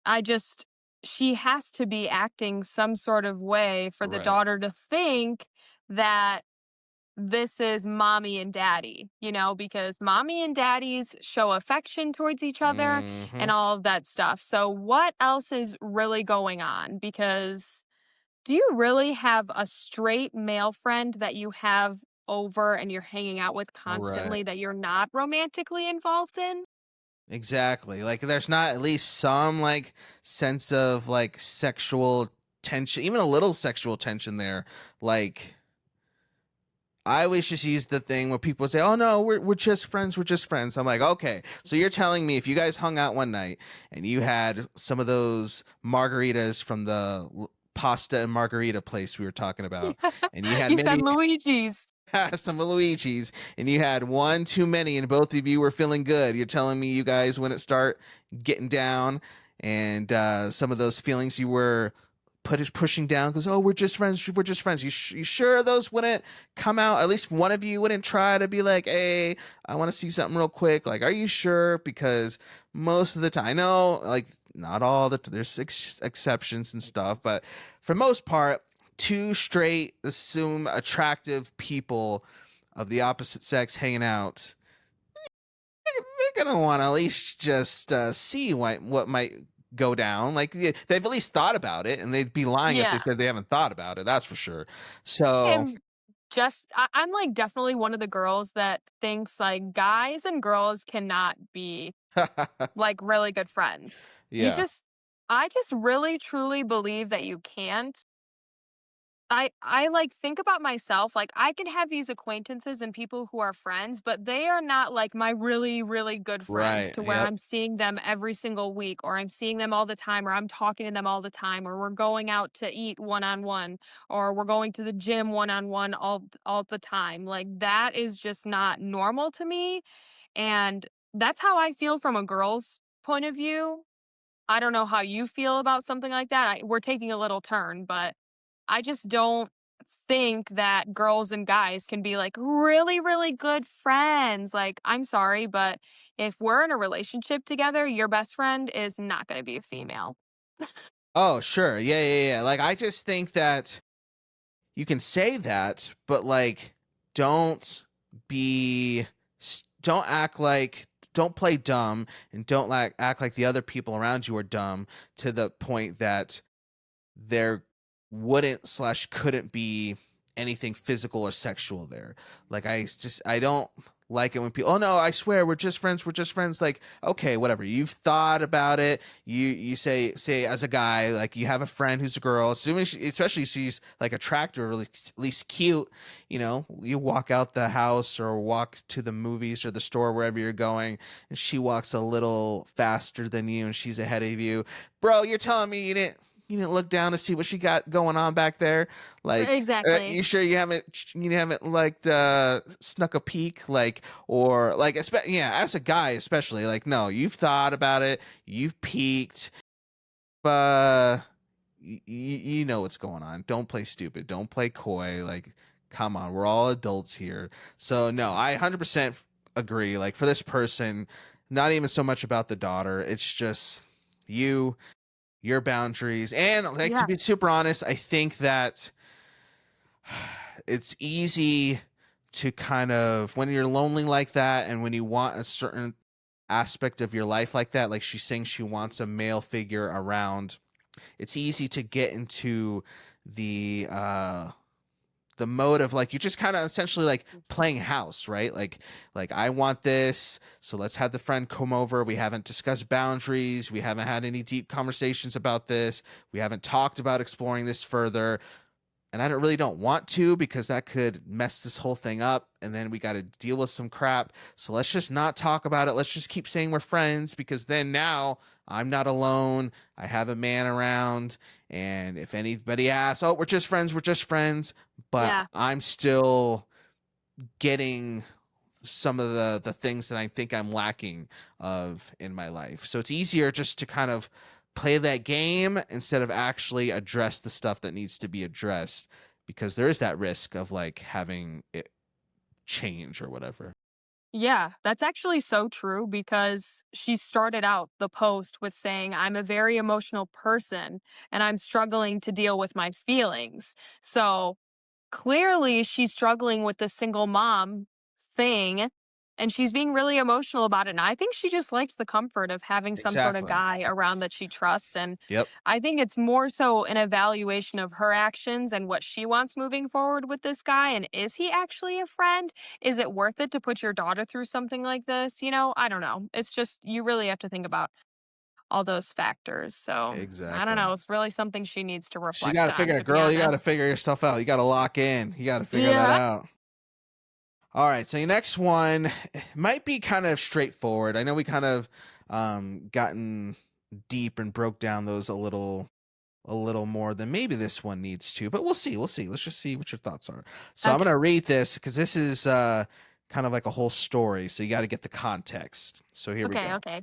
I just she has to be acting some sort of way for the Right. daughter to think that this is mommy and daddy, because mommy and daddies show affection towards each other Mm-hmm. and all of that stuff. So, what else is really going on? Because do you really have a straight male friend that you have over and you're hanging out with Right. constantly that you're not romantically involved in? Exactly. Like there's not at least some like sense of like sexual tension, even a little sexual tension there. Like I always just use the thing where people say, "Oh no, we're just friends. We're just friends." I'm like, okay, so you're telling me if you guys hung out one night and you had some of those margaritas from the pasta and margarita place we were talking about, and you had You said maybe Luigi's. some Luigi's, and you had one too many, and both of you were feeling good. You're telling me you guys wouldn't start getting down, and some of those feelings you were pushing down because, oh, we're just friends, we're just friends. You sure those wouldn't come out? At least one of you wouldn't try to be like, hey, I want to see something real quick. Like, are you sure? Because most of the time, I know, like, not all there's exceptions and stuff, but for most part, two straight, assume attractive people of the opposite sex hanging out, they're gonna want to at least just see what might go down. Like they've at least thought about it, and they'd be lying if they Yeah. said they haven't thought about it. That's for sure. So, And I'm like definitely one of the girls that thinks like guys and girls cannot be like really good friends. You yeah, just I just really truly believe that you can't. I like think about myself, like I can have these acquaintances and people who are friends, but they are not like my really, really good friends right. to where Yep. I'm seeing them every single week or I'm seeing them all the time or I'm talking to them all the time or we're going out to eat one on one or we're going to the gym one on one all the time. Like that is just not normal to me. And that's how I feel from a girl's point of view. I don't know how you feel about something like that. We're taking a little turn, but I just don't think that girls and guys can be like really, really good friends. Like, I'm sorry, but if we're in a relationship together, your best friend is not going to be a female. Oh, sure. Yeah, yeah, yeah. Like I just think that you can say that, but like don't be don't act like don't play dumb and don't like act like the other people around you are dumb to the point that there wouldn't slash couldn't be anything physical or sexual there. Like I don't like it when people, oh no, I swear we're just friends. Like, okay, whatever. You've thought about it. You say as a guy, like you have a friend who's a girl, assuming especially she's like attractive or at least cute, you walk out the house or walk to the movies or the store wherever you're going, and she walks a little faster than you and she's ahead of you. Bro, you're telling me you didn't look down to see what she got going on back there? Like, Exactly. you sure you haven't like snuck a peek, like, or like, yeah, as a guy especially, like, no, you've thought about it, you've peeked, uh, you know what's going on. Don't play stupid. Don't play coy. Like, come on, we're all adults here. So no, I 100% agree. Like for this person, not even so much about the daughter. It's just you your boundaries. And like to Yeah. be super honest, I think that it's easy to kind of when you're lonely like that and when you want a certain aspect of your life like that, like she's saying she wants a male figure around, it's easy to get into the mode of like you just kind of essentially like playing house, right? Like I want this, so let's have the friend come over. We haven't discussed boundaries, we haven't had any deep conversations about this, we haven't talked about exploring this further, and I don't want to because that could mess this whole thing up and then we got to deal with some crap. So let's just not talk about it. Let's just keep saying we're friends because then now I'm not alone. I have a man around, and if anybody asks, "Oh, we're just friends." But Yeah. I'm still getting some of the things that I think I'm lacking of in my life. So it's easier just to kind of play that game instead of actually address the stuff that needs to be addressed because there is that risk of like having it change or whatever. Yeah, that's actually so true because she started out the post with saying, I'm a very emotional person and I'm struggling to deal with my feelings. So clearly she's struggling with the single mom thing and she's being really emotional about it. And I think she just likes the comfort of having some sort of Exactly. guy around that she trusts. And Yep. I think it's more so an evaluation of her actions and what she wants moving forward with this guy. And is he actually a friend? Is it worth it to put your daughter through something like this? I don't know. It's just, you really have to think about all those factors. So I don't Exactly. know. It's really something she needs to She got reflect to on, figure to it, be girl. You got to honest. figure your stuff out. You got to lock in. You got to figure that Yeah. out. All right, so your next one might be kind of straightforward. I know we kind of gotten deep and broke down those a little more than maybe this one needs to, but we'll see. We'll see. Let's just see what your thoughts are. So I'm Okay. gonna read this because this is kind of like a whole story, so you got to get the context. So here we Okay. go. Okay.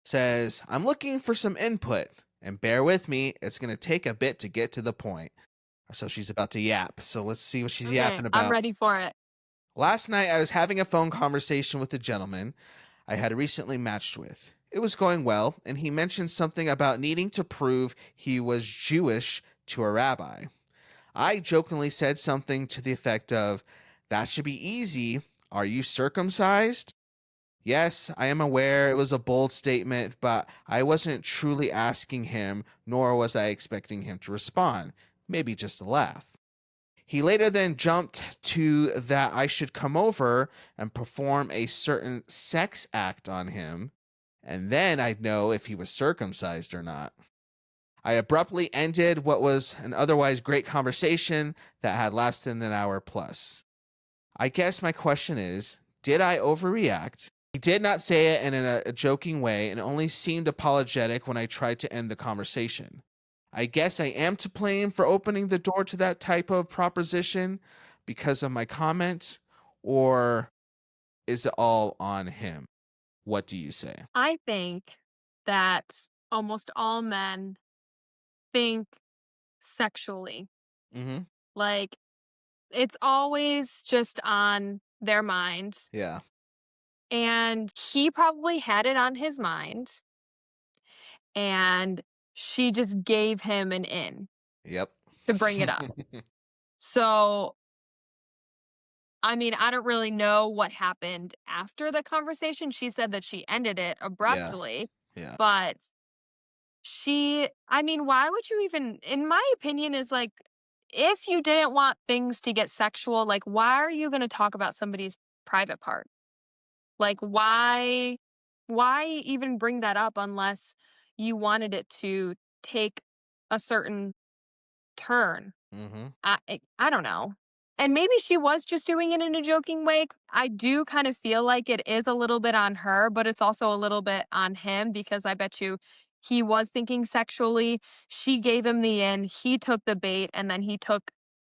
Says I'm looking for some input, and bear with me. It's gonna take a bit to get to the point. So she's about to yap. So let's see what she's Okay. yapping I'm about. ready for it. Last night, I was having a phone conversation with a gentleman I had recently matched with. It was going well, and he mentioned something about needing to prove he was Jewish to a rabbi. I jokingly said something to the effect of, "That should be easy. Are you circumcised?" Yes, I am aware it was a bold statement, but I wasn't truly asking him, nor was I expecting him to respond. Maybe just a laugh. He later then jumped to that I should come over and perform a certain sex act on him, and then I'd know if he was circumcised or not. I abruptly ended what was an otherwise great conversation that had lasted an hour plus. I guess my question is, did I overreact? He did not say it in a joking way and only seemed apologetic when I tried to end the conversation. I guess I am to blame for opening the door to that type of proposition because of my comment, or is it all on him? What do you say? I think that almost all men think sexually. Mm-hmm. Like, it's always just on their mind. Yeah. And he probably had it on his mind, and she just gave him an in Yep. to bring it up. So, I mean, I don't really know what happened after the conversation. She said that she ended it Yeah. abruptly, Yeah. but I mean, why would you even, in my opinion, is like, if you didn't want things to get sexual, like, why are you going to talk about somebody's private part? Like, why even bring that up unless you wanted it to take a certain turn? Mm-hmm. I don't know. And maybe she was just doing it in a joking way. I do kind of feel like it is a little bit on her, but it's also a little bit on him because I bet you he was thinking sexually. She gave him the in, he took the bait, and then he took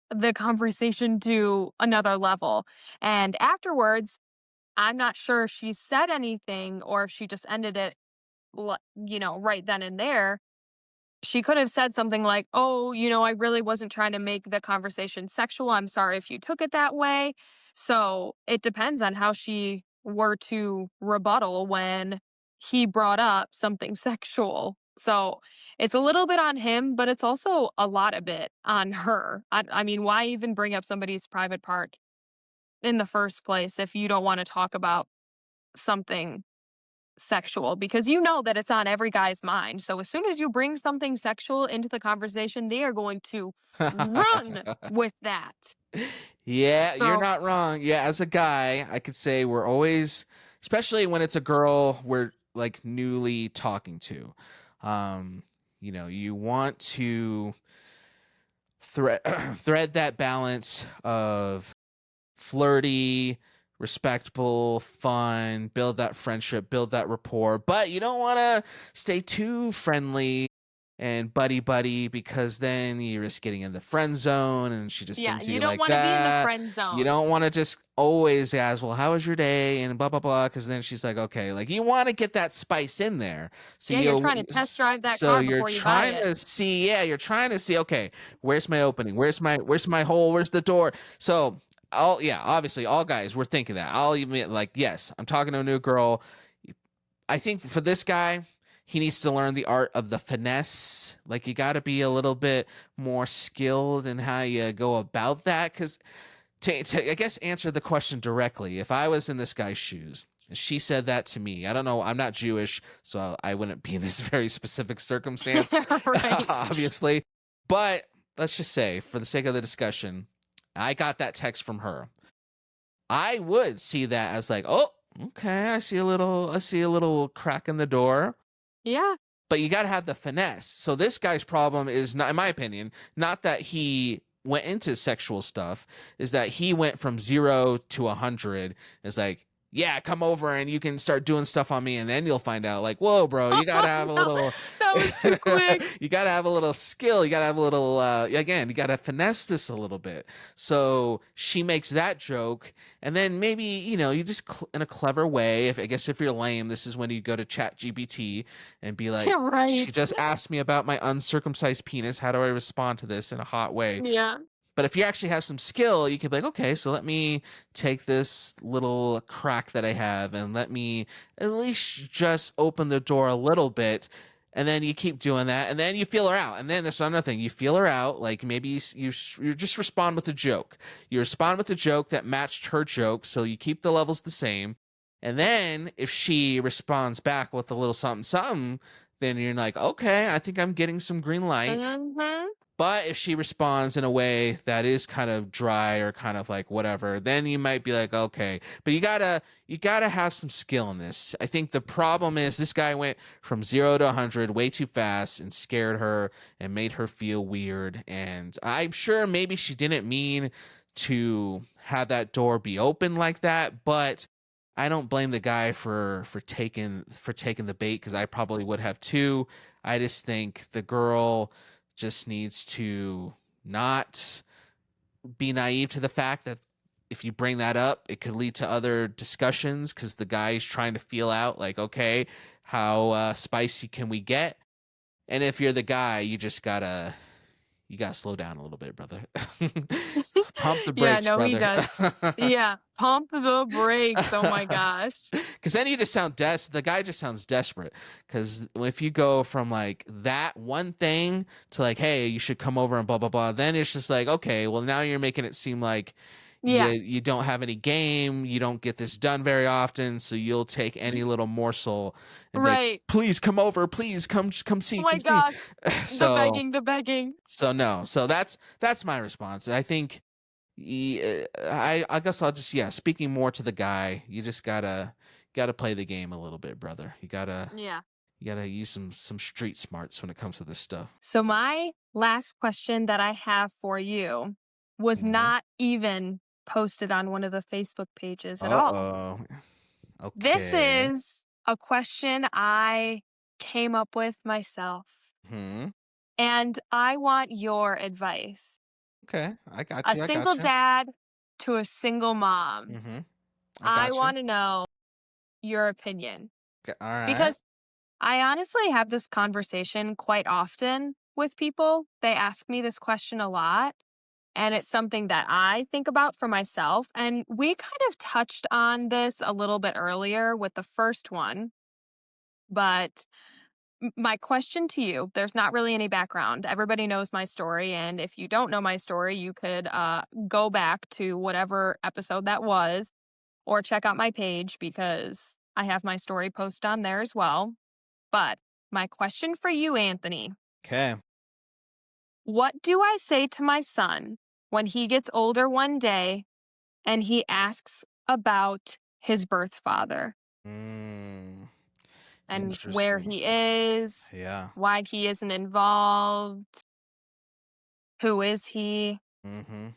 the conversation to another level. And afterwards, I'm not sure if she said anything or if she just ended it, right then and there. She could have said something like, "Oh, I really wasn't trying to make the conversation sexual. I'm sorry if you took it that way." So it depends on how she were to rebuttal when he brought up something sexual. So it's a little bit on him, but it's also a lot of it on her. I mean, why even bring up somebody's private part in the first place if you don't want to talk about something sexual? Because you know that it's on every guy's mind. So as soon as you bring something sexual into the conversation, they are going to run with that. Yeah, you're So, not wrong. Yeah, as a guy, I could say we're always, especially when it's a girl we're like newly talking to. Um, you want to thread thread that balance of flirty, respectable, fun, build that friendship, build that rapport, but you don't want to stay too friendly and buddy buddy because then you risk getting in the friend zone and she just yeah, thinks you you don't like want to be in the that. friend You zone. don't want to just always ask, well, how was your day? And blah, blah, blah. Cause then she's like, okay, like you want to get that spice in there. So Yeah, you're trying to test drive that so car you're before you buy trying it. to see, yeah, you're trying to see, okay, where's my opening? Where's my hole? Where's the door? So yeah, obviously all guys we're thinking that. I'll admit, like, yes, I'm talking to a new girl. I think for this guy, he needs to learn the art of the finesse. Like you got to be a little bit more skilled in how you go about that. Because to I guess answer the question directly, if I was in this guy's shoes and she said that to me, I don't know, I'm not Jewish, so I wouldn't be in this very specific circumstance, Right. obviously. But let's just say, for the sake of the discussion, I got that text from her. I would see that as like, oh, okay, I see a little crack in the door. Yeah. But you got to have the finesse. So this guy's problem is not, in my opinion, not that he went into sexual stuff, is that he went from 0 to 100. It's like, yeah, come over and you can start doing stuff on me, and then you'll find out, like, whoa, bro, you gotta have a No, little, that was too quick. you gotta have a little skill, you gotta have a little, again, you gotta finesse this a little bit. So she makes that joke, and then maybe you just in a clever way. If I guess if you're lame, this is when you go to Chat GPT and be like, Right. she just asked me about my uncircumcised penis. How do I respond to this in a hot way? Yeah. But if you actually have some skill, you can be like, okay, so let me take this little crack that I have and let me at least just open the door a little bit. And then you keep doing that, and then you feel her out. And then there's another thing: you feel her out. Like maybe you just respond with a joke. You respond with a joke that matched her joke, so you keep the levels the same. And then if she responds back with a little something, something, then you're like, okay, I think I'm getting some green light. Mm-hmm. But if she responds in a way that is kind of dry or kind of like whatever, then you might be like, okay. But you gotta have some skill in this. I think the problem is this guy went from 0 to 100 way too fast and scared her and made her feel weird. And I'm sure maybe she didn't mean to have that door be open like that, but I don't blame the guy for taking the bait because I probably would have too. I just think the girl just needs to not be naive to the fact that if you bring that up, it could lead to other discussions because the guy's trying to feel out, like, okay, how spicy can we get? And if you're the guy, you gotta slow down a little bit, brother. Pump the Yeah, brakes, no, he brother. does. Yeah, pump the brakes. Oh my gosh. Because then you just sound the guy just sounds desperate. Because if you go from like that one thing to like, hey, you should come over and blah blah blah, then it's just like, okay, well now you're making it seem like you Yeah, you don't have any game, you don't get this done very often, so you'll take any little morsel and be like, right. please come over, please come Oh see, my come see. gosh. The So begging, the begging. no, so that's my response. I think I guess I'll just, yeah, speaking more to the guy, you just gotta play the game a little bit, brother. Yeah. You gotta use some street smarts when it comes to this stuff. So my last question that I have for you was Mhm. not even posted on one of the Facebook pages at all. Uh-oh. This Okay. is a question I came up with myself, Hmm. and I want your advice. Okay. I got A you. I single got you. dad to a single mom. Hmm. I I got you. want to know your opinion All right. because I honestly have this conversation quite often with people. They ask me this question a lot, and it's something that I think about for myself. And we kind of touched on this a little bit earlier with the first one, but my question to you, there's not really any background. Everybody knows my story. And if you don't know my story, you could go back to whatever episode that was or check out my page because I have my story posted on there as well. But my question for you, Anthony, Okay. what do I say to my son when he gets older one day and he asks about his birth father Mm, and where interesting. he is, Yeah. why he isn't involved, who is he? Hmm.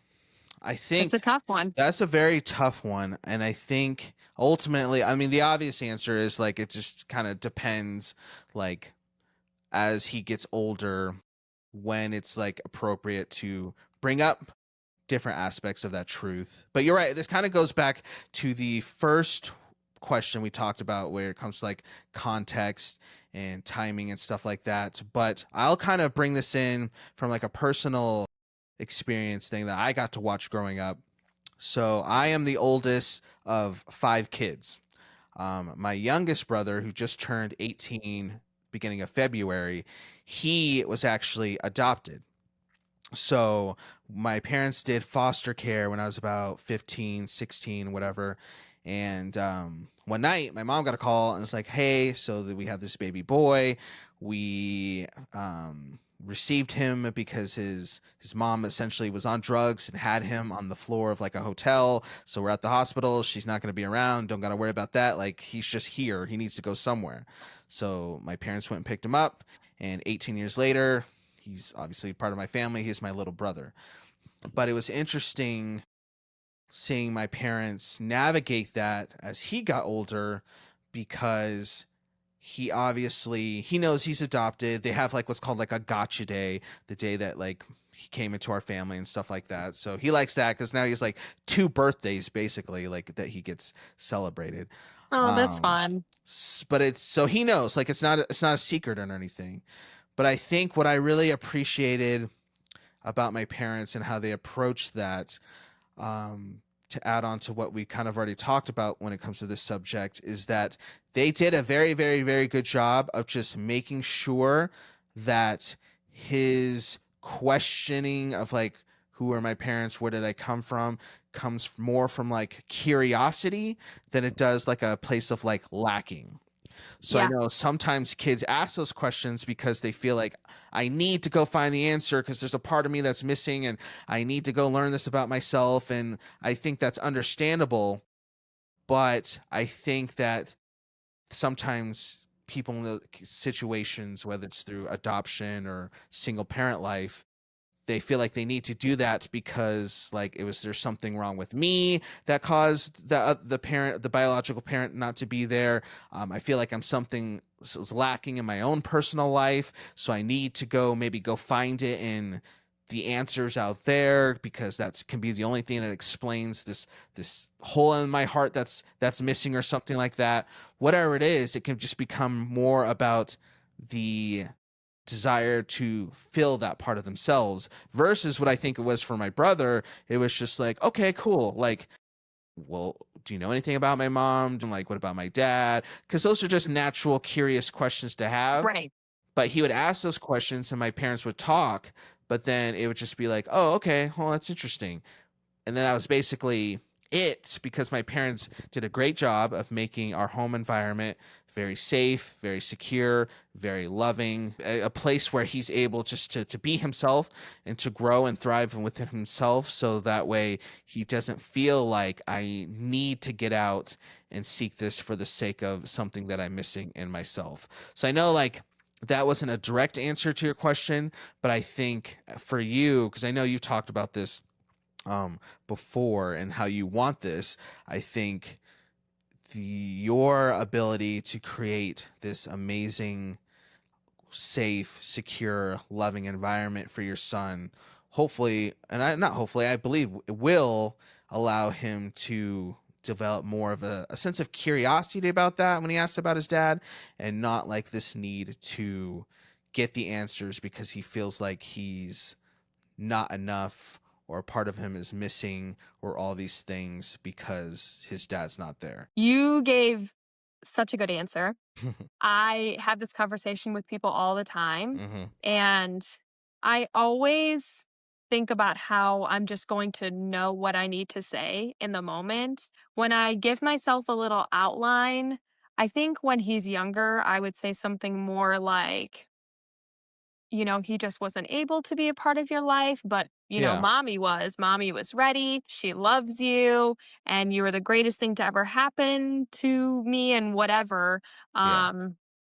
I It's a think tough one. that's a very tough one. And I think ultimately, I mean, the obvious answer is like it just kind of depends, like, as he gets older, when it's like appropriate to bring up different aspects of that truth. But you're right. This kind of goes back to the first question we talked about where it comes to like context and timing and stuff like that. But I'll kind of bring this in from like a personal experience thing that I got to watch growing up. So I am the oldest of 5 kids. My youngest brother, who just turned 18 beginning of February, he was actually adopted. So my parents did foster care when I was about 15, 16, whatever. And one night my mom got a call and it's like, hey, so that we have this baby boy. We received him because his mom essentially was on drugs and had him on the floor of like a hotel. So we're at the hospital. She's not going to be around. Don't got to worry about that. Like, he's just here. He needs to go somewhere. So my parents went and picked him up. And 18 years later, he's obviously part of my family. He's my little brother. But it was interesting seeing my parents navigate that as he got older, because he knows he's adopted. They have like what's called like a gotcha day, the day that like he came into our family and stuff like that. So he likes that because now he's like 2 birthdays basically, like, that he gets celebrated. Oh, that's um fun. but it's, so he knows, like, it's not a secret or anything. But I think what I really appreciated about my parents and how they approached that, to add on to what we kind of already talked about when it comes to this subject, is that they did a very, very, very good job of just making sure that his questioning of like, who are my parents, where did I come from, comes more from like curiosity than it does like a place of like lacking. So I Yeah. know sometimes kids ask those questions because they feel like I need to go find the answer because there's a part of me that's missing and I need to go learn this about myself. And I think that's understandable. But I think that sometimes people in those situations, whether it's through adoption or single parent life, they feel like they need to do that because like there's something wrong with me that caused the biological parent not to be there. I feel like I'm something is lacking in my own personal life, so I need to maybe go find it in the answers out there because that's can be the only thing that explains this hole in my heart that's missing or something like that. Whatever it is, it can just become more about the desire to fill that part of themselves versus what I think it was for my brother. It was just like, okay, cool. Like, well, do you know anything about my mom? And like, what about my dad? Because those are just natural, curious questions to have. Right. But he would ask those questions and my parents would talk, but then it would just be like, oh, okay, well, that's interesting. And then that was basically it because my parents did a great job of making our home environment very safe, very secure, very loving, a place where he's able just to be himself and to grow and thrive within himself. So that way he doesn't feel like I need to get out and seek this for the sake of something that I'm missing in myself. So I know like that wasn't a direct answer to your question, but I think for you, because I know you've talked about this before and how you want this, I think your ability to create this amazing, safe, secure, loving environment for your son, hopefully, and I not hopefully, I believe it will allow him to develop more of a sense of curiosity about that when he asks about his dad, and not like this need to get the answers because he feels like he's not enough or a part of him is missing or all these things because his dad's not there. You gave such a good answer. I have this conversation with people all the time, Hmm. and I always think about how I'm just going to know what I need to say in the moment. When I give myself a little outline, I think when he's younger, I would say something more like, he just wasn't able to be a part of your life, but, Yeah. mommy was. Mommy was ready. She loves you, and you were the greatest thing to ever happen to me, and whatever. Yeah.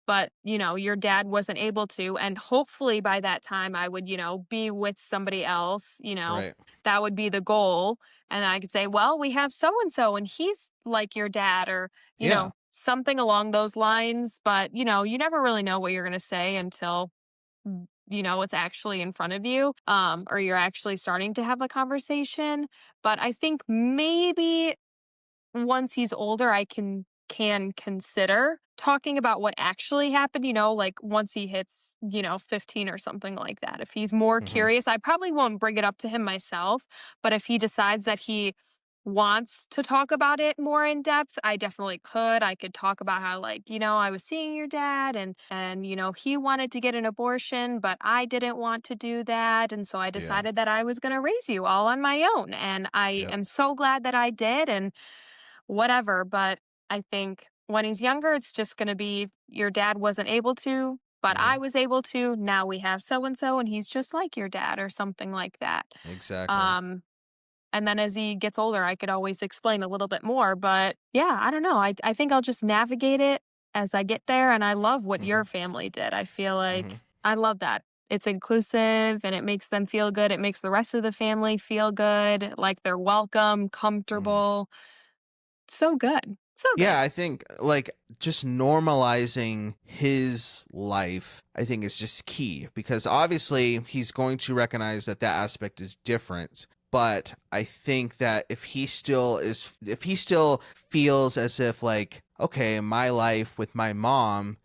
But, your dad wasn't able to. And hopefully by that time, I would, be with somebody else, Right. that would be the goal. And I could say, well, we have so and so, and he's like your dad, or, Yeah. something along those lines. But, you never really know what you're going to say until it's actually in front of you, or you're actually starting to have a conversation. But I think maybe once he's older, I can consider talking about what actually happened, like once he hits, 15 or something like that. If he's more Hmm. curious, I probably won't bring it up to him myself, but if he decides that he wants to talk about it more in depth, I definitely could. I could talk about how, like, I was seeing your dad, and he wanted to get an abortion, but I didn't want to do that, and so I Yeah. decided that I was going to raise you all on my own, and I Yep. am so glad that I did, and whatever. But I think when he's younger, it's just going to be your dad wasn't able to, but Hmm. I was able to. Now we have so and so, and he's just like your dad, or something like that. Exactly. Um, and then as he gets older, I could always explain a little bit more. But yeah, I don't know. I think I'll just navigate it as I get there. And I love what Hmm. your family did. I feel Hmm. like I love that. It's inclusive and it makes them feel good. It makes the rest of the family feel good, like they're welcome, Hmm. comfortable. So good. So good. Yeah, I think like just normalizing his life, I think is just key because obviously he's going to recognize that that aspect is different. But I think that if he still feels as if like, okay, my life with my mom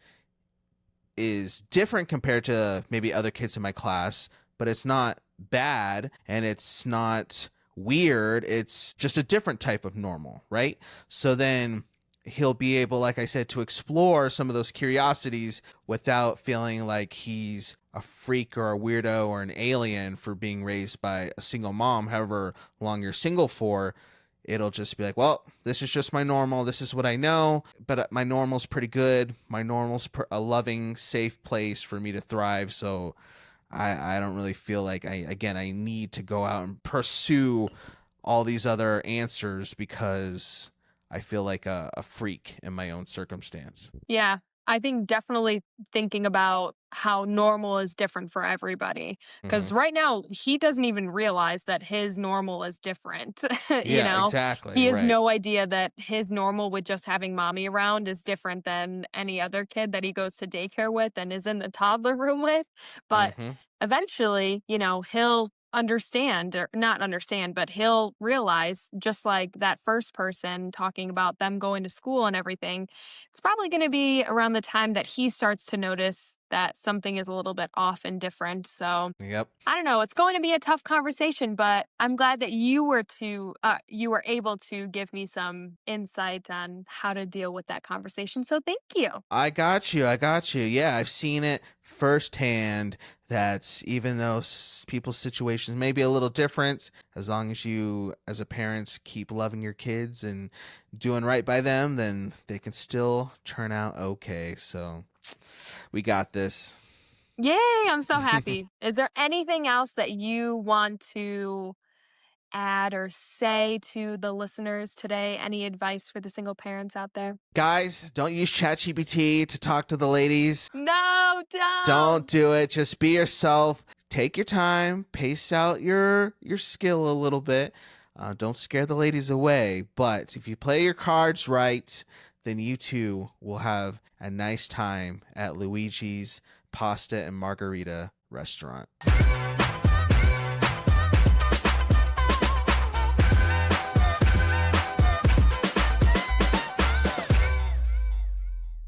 is different compared to maybe other kids in my class, but it's not bad and it's not weird. It's just a different type of normal, right? So then he'll be able, like I said, to explore some of those curiosities without feeling like he's a freak or a weirdo or an alien for being raised by a single mom, however long you're single for. It'll just be like, well, this is just my normal. This is what I know, but my normal's pretty good. My normal's a loving, safe place for me to thrive. So I don't really feel like I need to go out and pursue all these other answers because I feel like a freak in my own circumstance. Yeah. I think definitely thinking about how normal is different for everybody. Hmm. Because right now, he doesn't even realize that his normal is different. You Yeah, know, exactly. he has Right. no idea that his normal with just having mommy around is different than any other kid that he goes to daycare with and is in the toddler room with. But Hmm. eventually, he'll understand or not understand, but he'll realize, just like that first person talking about them going to school and everything, it's probably going to be around the time that he starts to notice that something is a little bit off and different. So Yep. I don't know. It's going to be a tough conversation, but I'm glad that you were able to give me some insight on how to deal with that conversation. So thank you. I got you. I got you. Yeah, I've seen it firsthand. That even though people's situations may be a little different, as long as you, as a parent, keep loving your kids and doing right by them, then they can still turn out okay. So we got this. Yay! I'm so happy. Is there anything else that you want to add or say to the listeners today? Any advice for the single parents out there? Guys, don't use ChatGPT to talk to the ladies. No, Don't don't. do it. Just be yourself. Take your time. Pace out your skill a little bit. Don't scare the ladies away. But if you play your cards right, then you too will have a nice time at Luigi's Pasta and Margarita restaurant.